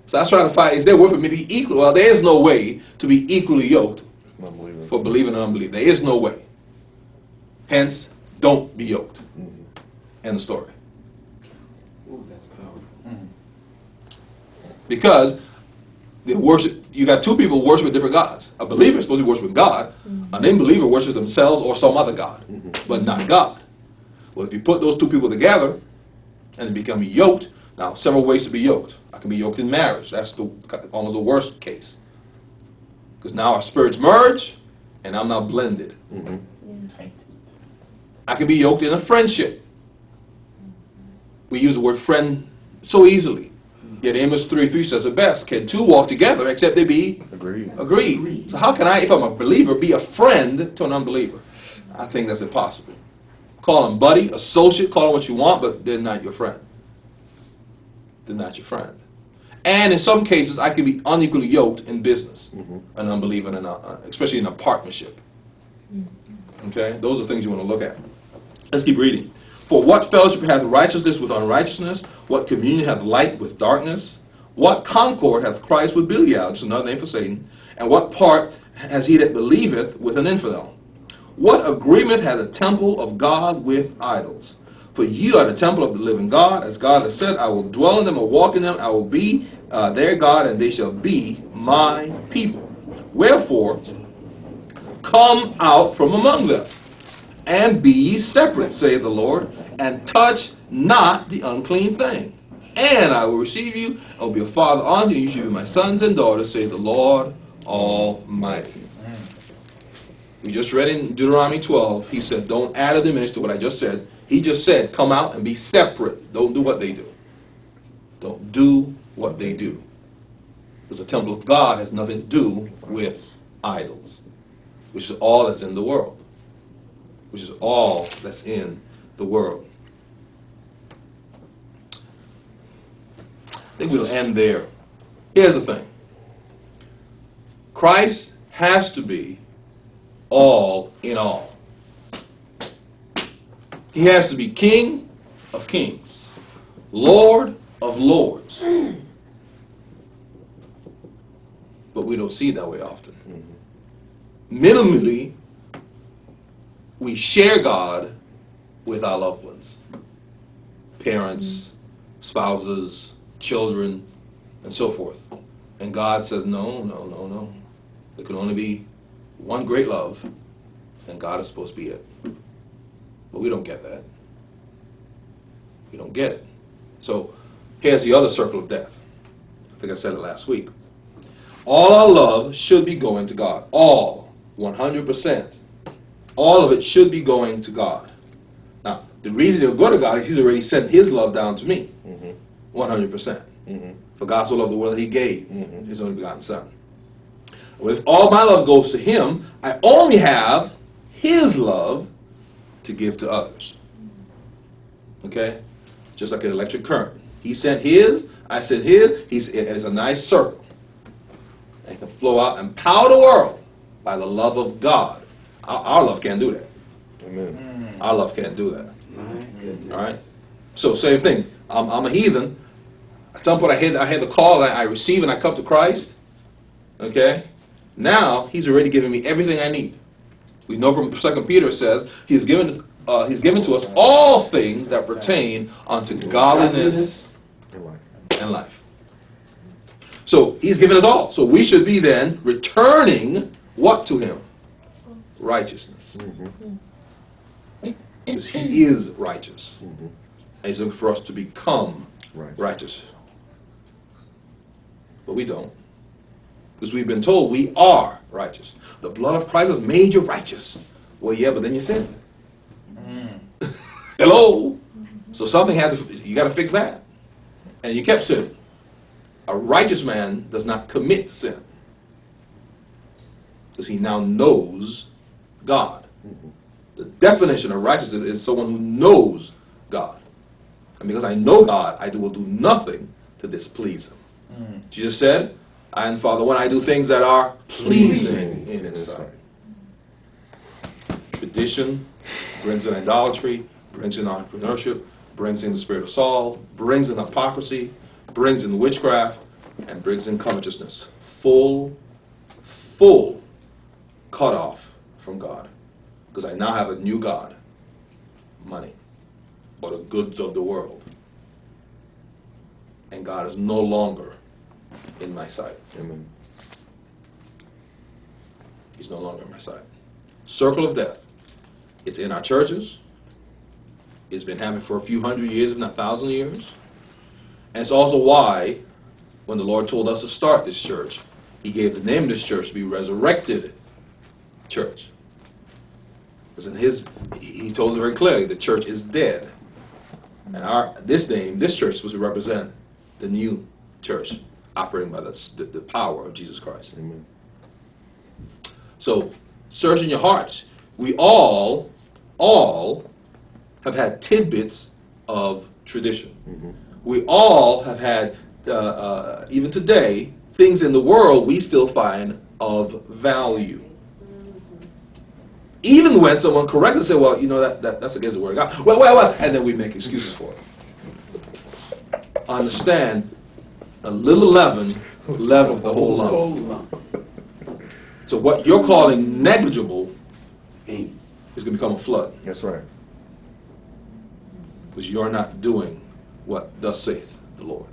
So I was trying to find, is there worth for me to be equal? Well, there is no way to be equally yoked for believing and unbelief. There is no way. Hence, don't be yoked. End of story. Ooh, that's powerful. Because they worship, you got two people worshiping different gods. A believer is supposed to be worshiping God. An unbeliever worships themselves or some other god, but not God. Well, if you put those two people together and they become yoked, now several ways to be yoked. I can be yoked in marriage. That's almost the worst case. Because now our spirits merge and I'm now blended. I can be yoked in a friendship. We use the word friend so easily. Yet Amos 3:3 says it best. Can two walk together except they be agreed? So how can I, if I'm a believer, be a friend to an unbeliever? I think that's impossible. Call them buddy, associate, call them what you want, but they're not your friend. They're not your friend. And in some cases, I can be unequally yoked in business. An unbeliever, especially in a partnership. Okay? Those are things you want to look at. Let's keep reading. For what fellowship hath righteousness with unrighteousness? What communion hath light with darkness? What concord hath Christ with Belial? That's another name for Satan. And what part has he that believeth with an infidel? What agreement hath the temple of God with idols? For you are the temple of the living God. As God has said, I will dwell in them and walk in them. I will be their God, and they shall be my people. Wherefore, come out from among them, and be ye separate, saith the Lord, and touch not the unclean thing. And I will receive you, and will be a father unto you. You shall be my sons and daughters, saith the Lord Almighty. We just read in Deuteronomy 12, he said, don't add or diminish to what I just said. He just said, come out and be separate. Don't do what they do. Don't do what they do. Because the temple of God has nothing to do with idols, which is all that's in the world. Which is all that's in the world. I think we'll end there. Here's the thing. Christ has to be all in all. He has to be King of kings, Lord of lords. But we don't see it that way often. Minimally, we share God with our loved ones. Parents, spouses, children, and so forth. And God says, no, no, no, no. There can only be one great love, and God is supposed to be it. But we don't get that. We don't get it. So here's the other circle of death. I think I said it last week. All our love should be going to God. All, 100%. All of it should be going to God. Now, the reason it'll go to God is He's already sent His love down to me. 100%. For God so loved the world that He gave His only begotten Son. Well, if all my love goes to Him, I only have His love to give to others. Okay? Just like an electric current. He sent His, I sent His. It's a nice circle. And it can flow out and power the world by the love of God. Our love can't do that. Amen. Our love can't do that. All right? So same thing. I'm a heathen. At some point I had the call, I receive and I come to Christ. Okay? Now He's already given me everything I need. We know from 2 Peter it says He's given to us all things that pertain unto godliness and life. So He's given us all. So we should be then returning what to Him? Righteousness. Because He is righteous. And He's looking for us to become righteous. But we don't. Because we've been told we are righteous. The blood of Christ has made you righteous. Well, yeah, but then you sin. Hello? So something has to, you got to fix that. And you kept sinning. A righteous man does not commit sin. Because he now knows God. The definition of righteousness is someone who knows God. And because I know God, I will do nothing to displease Him. Jesus said, I am Father when I do things that are pleasing in His sight. Tradition brings in idolatry, brings in entrepreneurship, brings in the spirit of Saul, brings in hypocrisy, brings in witchcraft, and brings in covetousness. Full cut off from God. Because I now have a new God, money, or the goods of the world. And God is no longer in my sight. Amen. He's no longer in my sight. Circle of death. It's in our churches. It's been happening for a few hundred years, if not 1,000 years. And it's also why, when the Lord told us to start this church, He gave the name of this church to be Resurrected Church. Because He told us very clearly, the church is dead. And this church was to represent the new church, operating by the power of Jesus Christ. Amen. So, search in your hearts. We all have had tidbits of tradition. Mm-hmm. We all have had, even today, things in the world we still find of value. Even when someone corrects us and say, well, you know, that's against the word of God. Well, and then we make excuses for it. Understand, a little leaven leaveneth the whole lump. So what you're calling negligible is going to become a flood. That's right. Because you're not doing what thus saith the Lord.